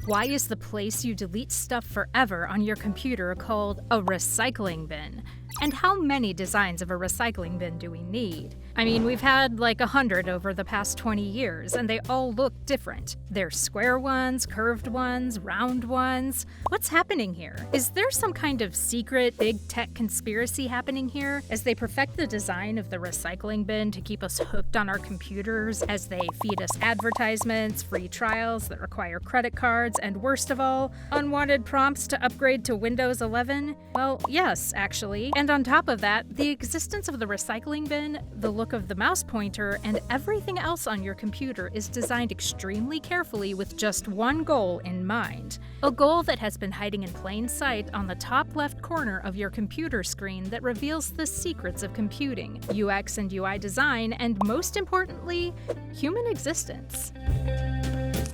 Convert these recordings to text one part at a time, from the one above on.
Why is the place you delete stuff forever on your computer called a recycling bin? And how many designs of a recycling bin do we need? I mean, we've had like 100 over the past 20 years, and they all look different. There's square ones, curved ones, round ones. What's happening here? Is there some kind of secret big tech conspiracy happening here as they perfect the design of the recycling bin to keep us hooked on our computers, as they feed us advertisements, free trials that require credit cards, and worst of all, unwanted prompts to upgrade to Windows 11? Well, yes, actually. And on top of that, the existence of the recycling bin, the look of the mouse pointer, and everything else on your computer is designed extremely carefully with just one goal in mind. A goal that has been hiding in plain sight on the top left corner of your computer screen that reveals the secrets of computing, UX and UI design, and most importantly, human existence.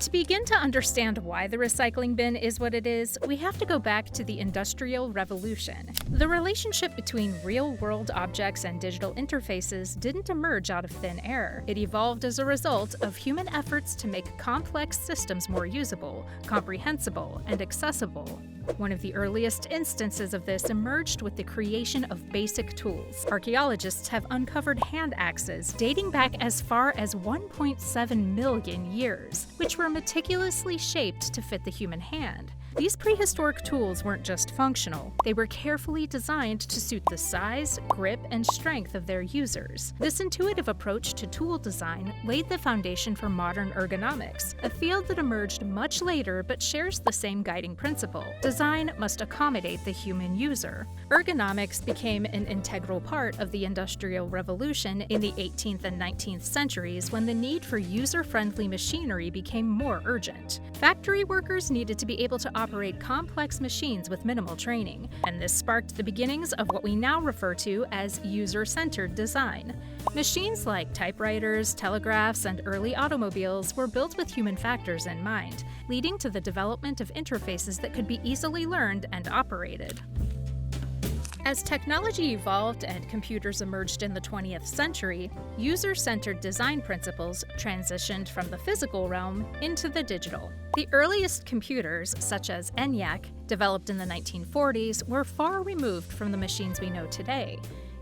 To begin to understand why the recycling bin is what it is, we have to go back to the Industrial Revolution. The relationship between real-world objects and digital interfaces didn't emerge out of thin air. It evolved as a result of human efforts to make complex systems more usable, comprehensible, and accessible. One of the earliest instances of this emerged with the creation of basic tools. Archaeologists have uncovered hand axes dating back as far as 1.7 million years, which were meticulously shaped to fit the human hand. These prehistoric tools weren't just functional, they were carefully designed to suit the size, grip, and strength of their users. This intuitive approach to tool design laid the foundation for modern ergonomics, a field that emerged much later but shares the same guiding principle. Design must accommodate the human user. Ergonomics became an integral part of the Industrial Revolution in the 18th and 19th centuries when the need for user-friendly machinery became more urgent. Factory workers needed to be able to operate complex machines with minimal training, and this sparked the beginnings of what we now refer to as user-centered design. Machines like typewriters, telegraphs, and early automobiles were built with human factors in mind, leading to the development of interfaces that could be easily learned and operated. As technology evolved and computers emerged in the 20th century, user-centered design principles transitioned from the physical realm into the digital. The earliest computers, such as ENIAC, developed in the 1940s, were far removed from the machines we know today.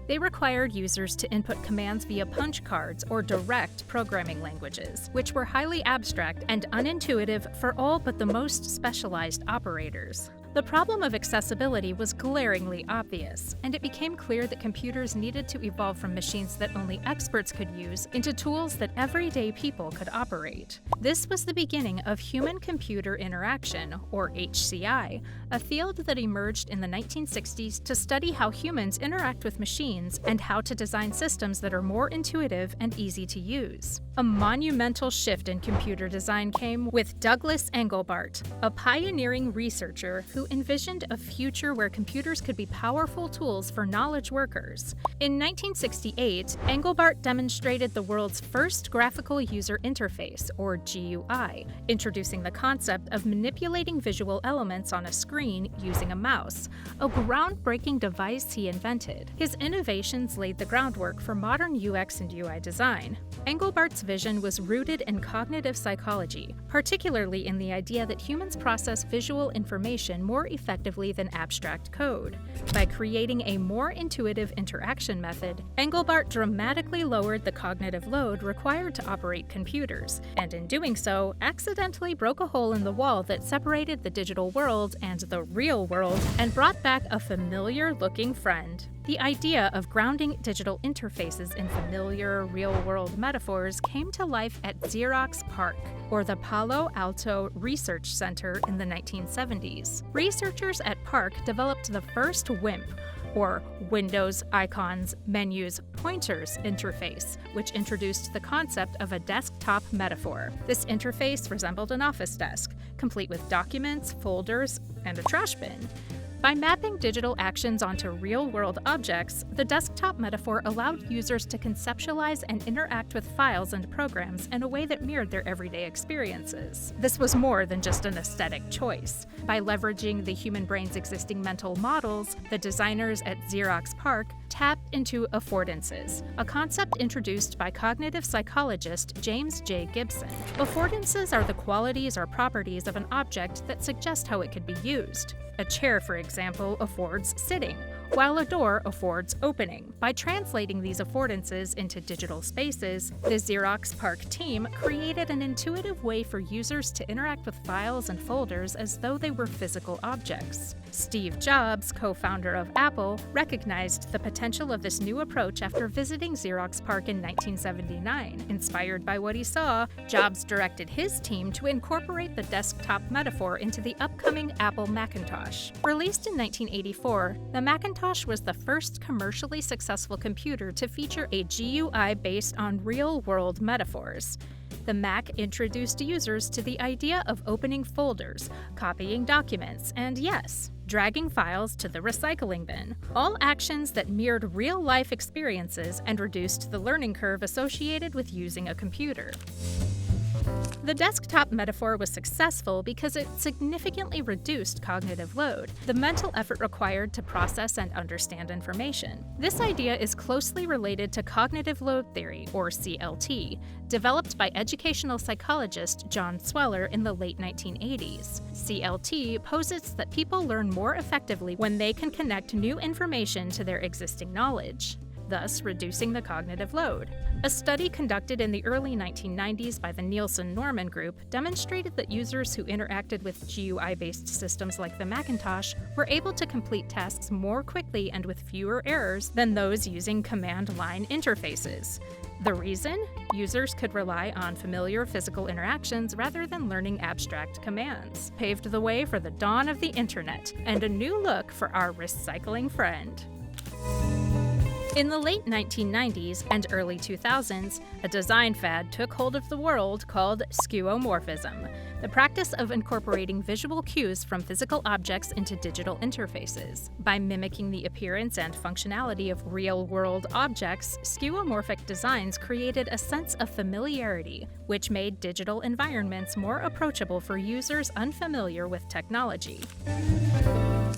They required users to input commands via punch cards or direct programming languages, which were highly abstract and unintuitive for all but the most specialized operators. The problem of accessibility was glaringly obvious, and it became clear that computers needed to evolve from machines that only experts could use into tools that everyday people could operate. This was the beginning of human-computer interaction, or HCI, a field that emerged in the 1960s to study how humans interact with machines and how to design systems that are more intuitive and easy to use. A monumental shift in computer design came with Douglas Engelbart, a pioneering researcher who envisioned a future where computers could be powerful tools for knowledge workers. In 1968, Engelbart demonstrated the world's first graphical user interface, or GUI, introducing the concept of manipulating visual elements on a screen using a mouse, a groundbreaking device he invented. His innovations laid the groundwork for modern UX and UI design. Engelbart's vision was rooted in cognitive psychology, particularly in the idea that humans process visual information more effectively than abstract code. By creating a more intuitive interaction method, Engelbart dramatically lowered the cognitive load required to operate computers, and in doing so, accidentally broke a hole in the wall that separated the digital world and the real world and brought back a familiar-looking friend. The idea of grounding digital interfaces in familiar, real-world metaphors came to life at Xerox PARC, or the Palo Alto Research Center, in the 1970s. Researchers at PARC developed the first WIMP, or Windows Icons, Menus, Pointers interface, which introduced the concept of a desktop metaphor. This interface resembled an office desk, complete with documents, folders, and a trash bin. By mapping digital actions onto real-world objects, the desktop metaphor allowed users to conceptualize and interact with files and programs in a way that mirrored their everyday experiences. This was more than just an aesthetic choice. By leveraging the human brain's existing mental models, the designers at Xerox PARC tap into affordances, a concept introduced by cognitive psychologist James J. Gibson. Affordances are the qualities or properties of an object that suggest how it could be used. A chair, for example, affords sitting, while a door affords opening. By translating these affordances into digital spaces, the Xerox PARC team created an intuitive way for users to interact with files and folders as though they were physical objects. Steve Jobs, co-founder of Apple, recognized the potential of this new approach after visiting Xerox PARC in 1979. Inspired by what he saw, Jobs directed his team to incorporate the desktop metaphor into the upcoming Apple Macintosh. Released in 1984, the Macintosh was the first commercially successful computer to feature a GUI based on real-world metaphors. The Mac introduced users to the idea of opening folders, copying documents, and yes, dragging files to the recycling bin, all actions that mirrored real-life experiences and reduced the learning curve associated with using a computer. The desktop metaphor was successful because it significantly reduced cognitive load, the mental effort required to process and understand information. This idea is closely related to cognitive load theory, or CLT, developed by educational psychologist John Sweller in the late 1980s. CLT posits that people learn more effectively when they can connect new information to their existing knowledge, thus reducing the cognitive load. A study conducted in the early 1990s by the Nielsen-Norman Group demonstrated that users who interacted with GUI-based systems like the Macintosh were able to complete tasks more quickly and with fewer errors than those using command-line interfaces. The reason? Users could rely on familiar physical interactions rather than learning abstract commands. Paved the way for the dawn of the internet and a new look for our recycling friend. In the late 1990s and early 2000s, a design fad took hold of the world called skeuomorphism, the practice of incorporating visual cues from physical objects into digital interfaces. By mimicking the appearance and functionality of real-world objects, skeuomorphic designs created a sense of familiarity, which made digital environments more approachable for users unfamiliar with technology.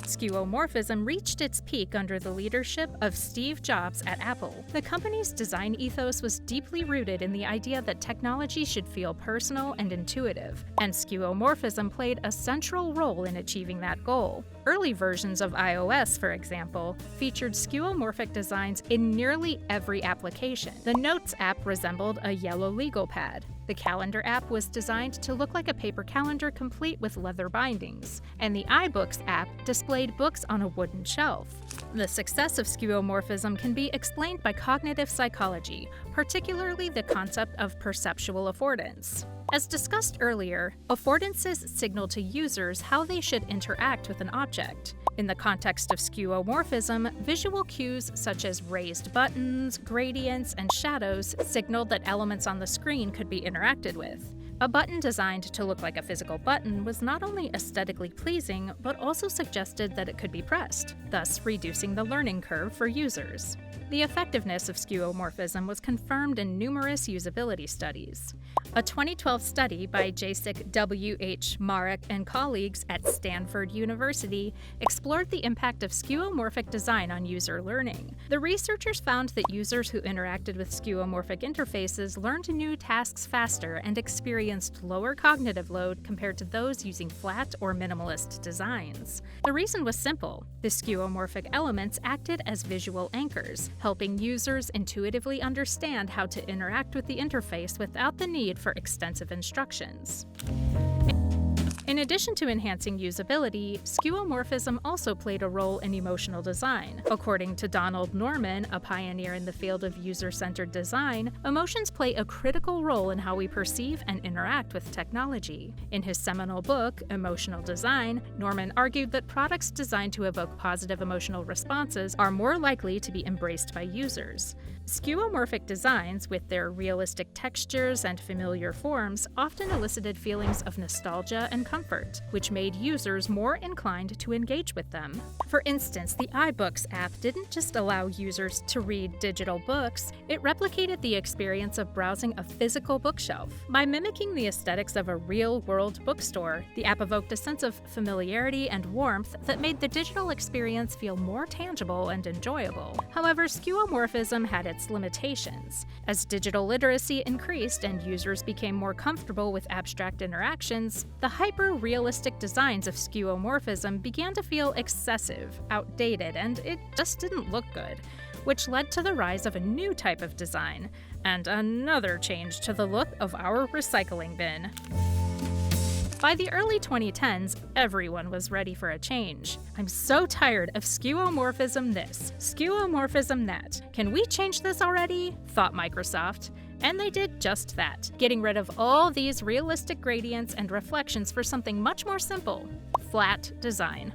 Skeuomorphism reached its peak under the leadership of Steve Jobs at Apple. The company's design ethos was deeply rooted in the idea that technology should feel personal and intuitive, and skeuomorphism played a central role in achieving that goal. Early versions of iOS, for example, featured skeuomorphic designs in nearly every application. The Notes app resembled a yellow legal pad. The Calendar app was designed to look like a paper calendar complete with leather bindings, and the iBooks app displayed books on a wooden shelf. The success of skeuomorphism can be explained by cognitive psychology, particularly the concept of perceptual affordance. As discussed earlier, affordances signal to users how they should interact with an object. In the context of skeuomorphism, visual cues such as raised buttons, gradients, and shadows signaled that elements on the screen could be interacted with. A button designed to look like a physical button was not only aesthetically pleasing, but also suggested that it could be pressed, thus reducing the learning curve for users. The effectiveness of skeuomorphism was confirmed in numerous usability studies. A 2012 study by Jacek W.H. Marek and colleagues at Stanford University explored the impact of skeuomorphic design on user learning. The researchers found that users who interacted with skeuomorphic interfaces learned new tasks faster and experienced lower cognitive load compared to those using flat or minimalist designs. The reason was simple. The skeuomorphic elements acted as visual anchors, helping users intuitively understand how to interact with the interface without the need for extensive instructions. In addition to enhancing usability, skeuomorphism also played a role in emotional design. According to Donald Norman, a pioneer in the field of user-centered design, emotions play a critical role in how we perceive and interact with technology. In his seminal book, Emotional Design, Norman argued that products designed to evoke positive emotional responses are more likely to be embraced by users. Skeuomorphic designs, with their realistic textures and familiar forms, often elicited feelings of nostalgia and comfort, which made users more inclined to engage with them. For instance, the iBooks app didn't just allow users to read digital books, it replicated the experience of browsing a physical bookshelf. By mimicking the aesthetics of a real-world bookstore, the app evoked a sense of familiarity and warmth that made the digital experience feel more tangible and enjoyable. However, skeuomorphism had its limitations. As digital literacy increased and users became more comfortable with abstract interactions, the hyper-realistic designs of skeuomorphism began to feel excessive, outdated, and it just didn't look good, which led to the rise of a new type of design, and another change to the look of our recycling bin. By the early 2010s, everyone was ready for a change. I'm so tired of skeuomorphism this, skeuomorphism that. Can we change this already? Thought Microsoft. And they did just that, getting rid of all these realistic gradients and reflections for something much more simple: flat design.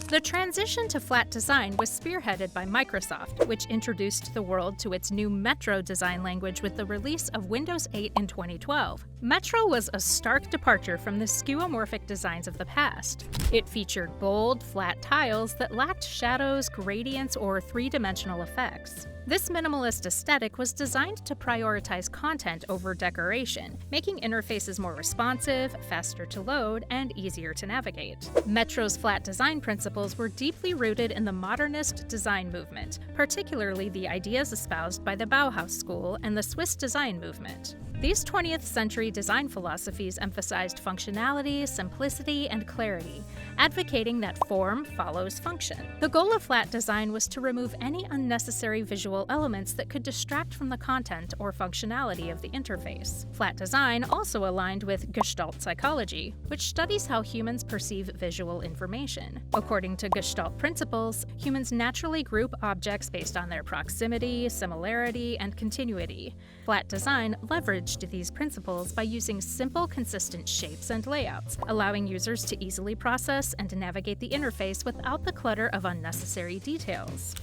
The transition to flat design was spearheaded by Microsoft, which introduced the world to its new Metro design language with the release of Windows 8 in 2012. Metro was a stark departure from the skeuomorphic designs of the past. It featured bold, flat tiles that lacked shadows, gradients, or three-dimensional effects. This minimalist aesthetic was designed to prioritize content over decoration, making interfaces more responsive, faster to load, and easier to navigate. Metro's flat design principles were deeply rooted in the modernist design movement, particularly the ideas espoused by the Bauhaus school and the Swiss design movement. These 20th century design philosophies emphasized functionality, simplicity, and clarity, advocating that form follows function. The goal of flat design was to remove any unnecessary visual elements that could distract from the content or functionality of the interface. Flat design also aligned with Gestalt psychology, which studies how humans perceive visual information. According to Gestalt principles, humans naturally group objects based on their proximity, similarity, and continuity. Flat design leveraged these principles by using simple, consistent shapes and layouts, allowing users to easily process and navigate the interface without the clutter of unnecessary details.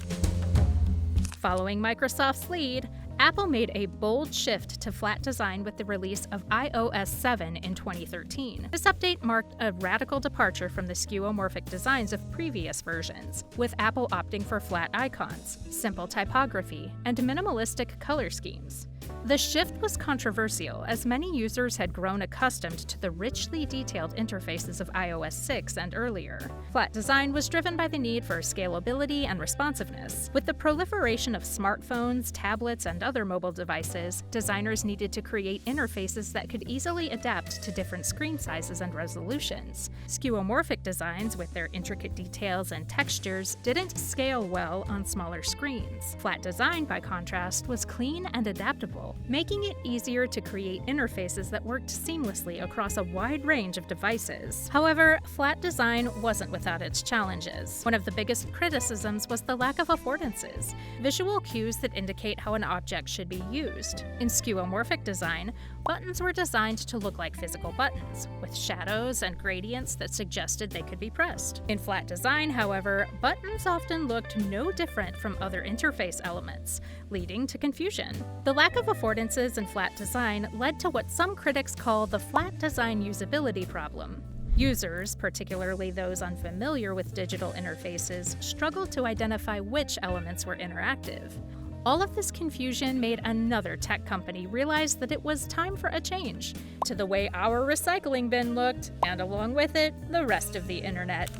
Following Microsoft's lead, Apple made a bold shift to flat design with the release of iOS 7 in 2013. This update marked a radical departure from the skeuomorphic designs of previous versions, with Apple opting for flat icons, simple typography, and minimalistic color schemes. The shift was controversial, as many users had grown accustomed to the richly detailed interfaces of iOS 6 and earlier. Flat design was driven by the need for scalability and responsiveness. With the proliferation of smartphones, tablets, and other mobile devices, designers needed to create interfaces that could easily adapt to different screen sizes and resolutions. Skeuomorphic designs, with their intricate details and textures, didn't scale well on smaller screens. Flat design, by contrast, was clean and adaptable, making it easier to create interfaces that worked seamlessly across a wide range of devices. However, flat design wasn't without its challenges. One of the biggest criticisms was the lack of affordances, visual cues that indicate how an object should be used. In skeuomorphic design, buttons were designed to look like physical buttons, with shadows and gradients that suggested they could be pressed. In flat design, however, buttons often looked no different from other interface elements, leading to confusion. The lack of affordances in flat design led to what some critics call the flat design usability problem. Users, particularly those unfamiliar with digital interfaces, struggled to identify which elements were interactive. All of this confusion made another tech company realize that it was time for a change to the way our recycling bin looked, and along with it, the rest of the internet.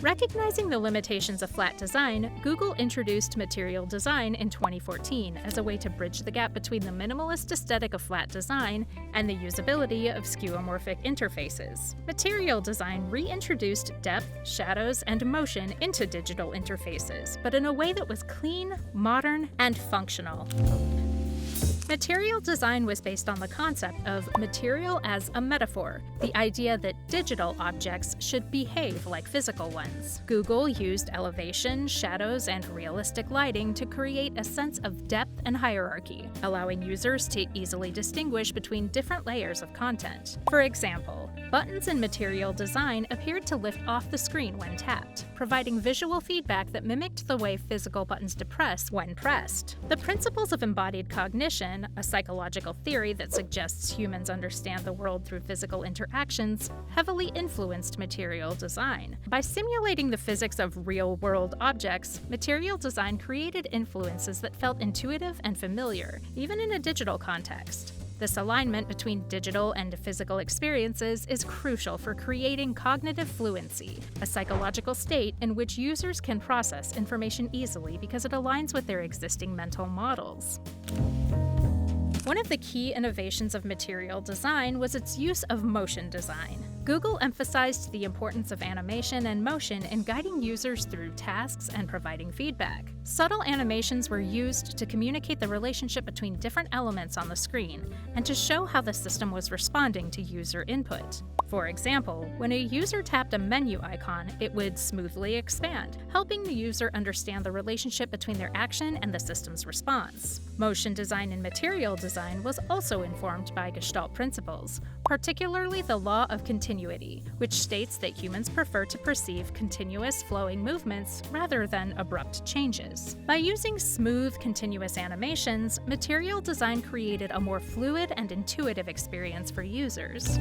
Recognizing the limitations of flat design, Google introduced material design in 2014 as a way to bridge the gap between the minimalist aesthetic of flat design and the usability of skeuomorphic interfaces. Material design reintroduced depth, shadows, and motion into digital interfaces, but in a way that was clean, modern, and functional. Material design was based on the concept of material as a metaphor, the idea that digital objects should behave like physical ones. Google used elevation, shadows, and realistic lighting to create a sense of depth and hierarchy, allowing users to easily distinguish between different layers of content. For example, buttons in material design appeared to lift off the screen when tapped, providing visual feedback that mimicked the way physical buttons depress when pressed. The principles of embodied cognition Neomorphism, a psychological theory that suggests humans understand the world through physical interactions, heavily influenced material design. By simulating the physics of real-world objects, material design created influences that felt intuitive and familiar, even in a digital context. This alignment between digital and physical experiences is crucial for creating cognitive fluency, a psychological state in which users can process information easily because it aligns with their existing mental models. One of the key innovations of material design was its use of motion design. Google emphasized the importance of animation and motion in guiding users through tasks and providing feedback. Subtle animations were used to communicate the relationship between different elements on the screen and to show how the system was responding to user input. For example, when a user tapped a menu icon, it would smoothly expand, helping the user understand the relationship between their action and the system's response. Motion design and material design was also informed by Gestalt principles, particularly the law of continuity, which states that humans prefer to perceive continuous flowing movements rather than abrupt changes. By using smooth, continuous animations, material design created a more fluid and intuitive experience for users.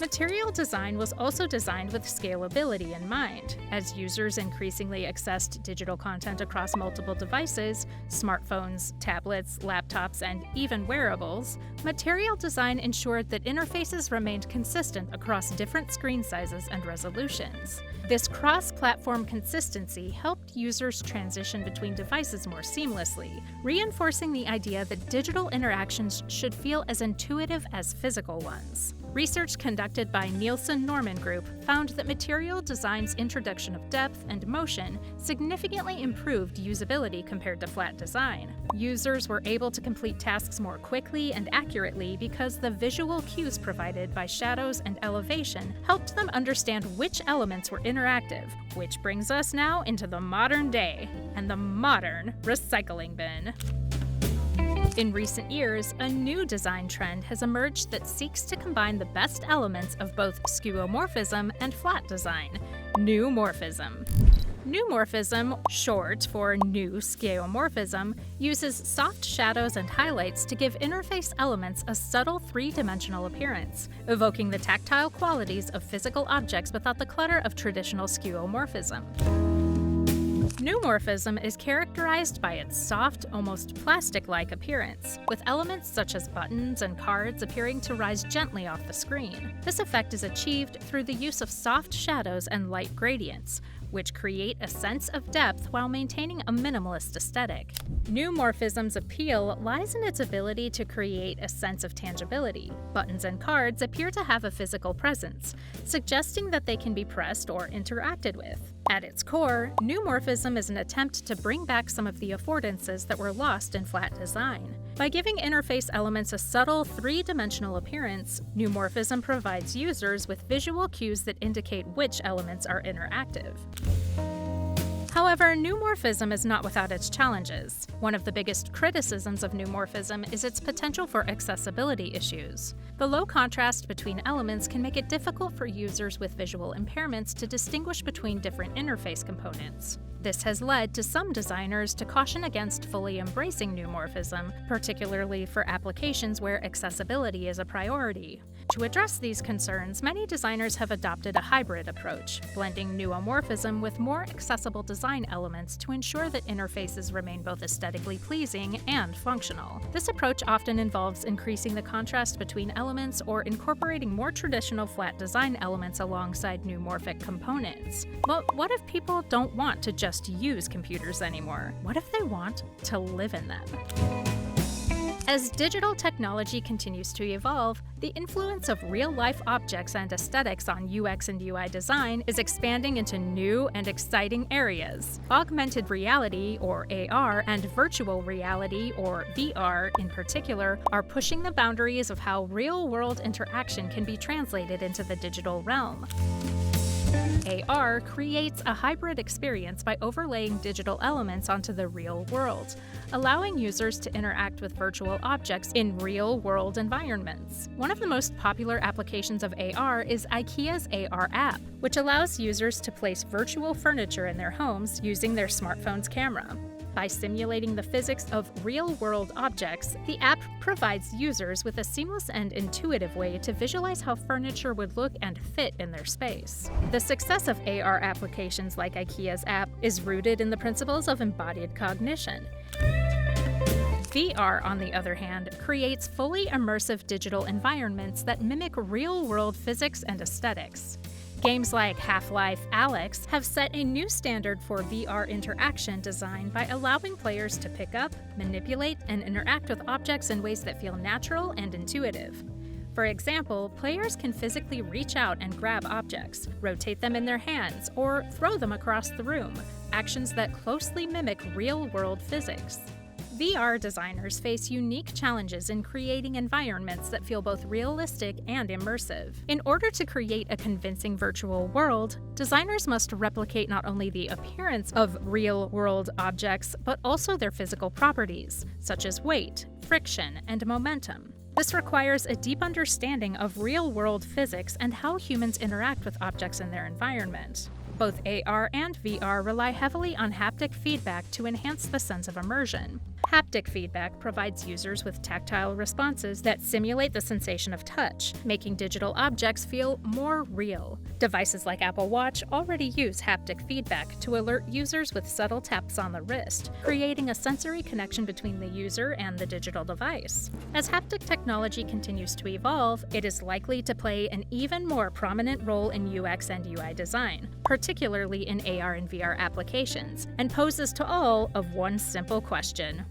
Material design was also designed with scalability in mind. As users increasingly accessed digital content across multiple devices, smartphones, tablets, laptops, and even wearables, material design ensured that interfaces remained consistent across different screen sizes and resolutions. This cross-platform consistency helped users transition between devices more seamlessly, reinforcing the idea that digital interactions should feel as intuitive as physical ones. Research conducted by Nielsen Norman Group found that material design's introduction of depth and motion significantly improved usability compared to flat design. Users were able to complete tasks more quickly and accurately because the visual cues provided by shadows and elevation helped them understand which elements were interactive, which brings us now into the modern day and the modern recycling bin. In recent years, a new design trend has emerged that seeks to combine the best elements of both skeuomorphism and flat design: Neomorphism. Neomorphism, short for new skeuomorphism, uses soft shadows and highlights to give interface elements a subtle three-dimensional appearance, evoking the tactile qualities of physical objects without the clutter of traditional skeuomorphism. Neomorphism is characterized by its soft, almost plastic-like appearance, with elements such as buttons and cards appearing to rise gently off the screen. This effect is achieved through the use of soft shadows and light gradients, which create a sense of depth while maintaining a minimalist aesthetic. Neomorphism's appeal lies in its ability to create a sense of tangibility. Buttons and cards appear to have a physical presence, suggesting that they can be pressed or interacted with. At its core, Neomorphism is an attempt to bring back some of the affordances that were lost in flat design. By giving interface elements a subtle, three-dimensional appearance, Neomorphism provides users with visual cues that indicate which elements are interactive. However, Neomorphism is not without its challenges. One of the biggest criticisms of Neomorphism is its potential for accessibility issues. The low contrast between elements can make it difficult for users with visual impairments to distinguish between different interface components. This has led to some designers to caution against fully embracing Neomorphism, particularly for applications where accessibility is a priority. To address these concerns, many designers have adopted a hybrid approach, blending Neomorphism with more accessible design elements to ensure that interfaces remain both aesthetically pleasing and functional. This approach often involves increasing the contrast between elements or incorporating more traditional flat design elements alongside neomorphic components. But what if people don't want to just use computers anymore? What if they want to live in them? As digital technology continues to evolve, the influence of real-life objects and aesthetics on UX and UI design is expanding into new and exciting areas. Augmented reality, or AR, and virtual reality, or VR in particular, are pushing the boundaries of how real-world interaction can be translated into the digital realm. AR creates a hybrid experience by overlaying digital elements onto the real world, allowing users to interact with virtual objects in real-world environments. One of the most popular applications of AR is IKEA's AR app, which allows users to place virtual furniture in their homes using their smartphone's camera. By simulating the physics of real-world objects, the app provides users with a seamless and intuitive way to visualize how furniture would look and fit in their space. The success of AR applications like IKEA's app is rooted in the principles of embodied cognition. VR, on the other hand, creates fully immersive digital environments that mimic real-world physics and aesthetics. Games like Half-Life: Alyx have set a new standard for VR interaction design by allowing players to pick up, manipulate, and interact with objects in ways that feel natural and intuitive. For example, players can physically reach out and grab objects, rotate them in their hands, or throw them across the room, actions that closely mimic real-world physics. VR designers face unique challenges in creating environments that feel both realistic and immersive. In order to create a convincing virtual world, designers must replicate not only the appearance of real-world objects, but also their physical properties, such as weight, friction, and momentum. This requires a deep understanding of real-world physics and how humans interact with objects in their environment. Both AR and VR rely heavily on haptic feedback to enhance the sense of immersion. Haptic feedback provides users with tactile responses that simulate the sensation of touch, making digital objects feel more real. Devices like Apple Watch already use haptic feedback to alert users with subtle taps on the wrist, creating a sensory connection between the user and the digital device. As haptic technology continues to evolve, it is likely to play an even more prominent role in UX and UI design, particularly in AR and VR applications, and poses to all of one simple question.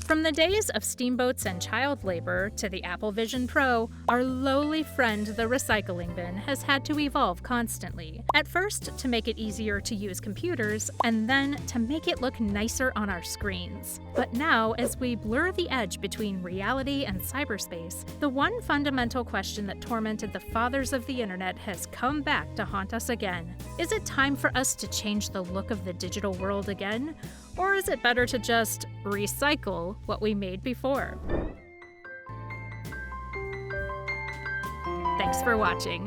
From the days of steamboats and child labor to the Apple Vision Pro, our lowly friend the recycling bin has had to evolve constantly. At first, to make it easier to use computers, and then to make it look nicer on our screens. But now, as we blur the edge between reality and cyberspace, the one fundamental question that tormented the fathers of the internet has come back to haunt us again. Is it time for us to change the look of the digital world again? Or is it better to just recycle what we made before? Thanks for watching.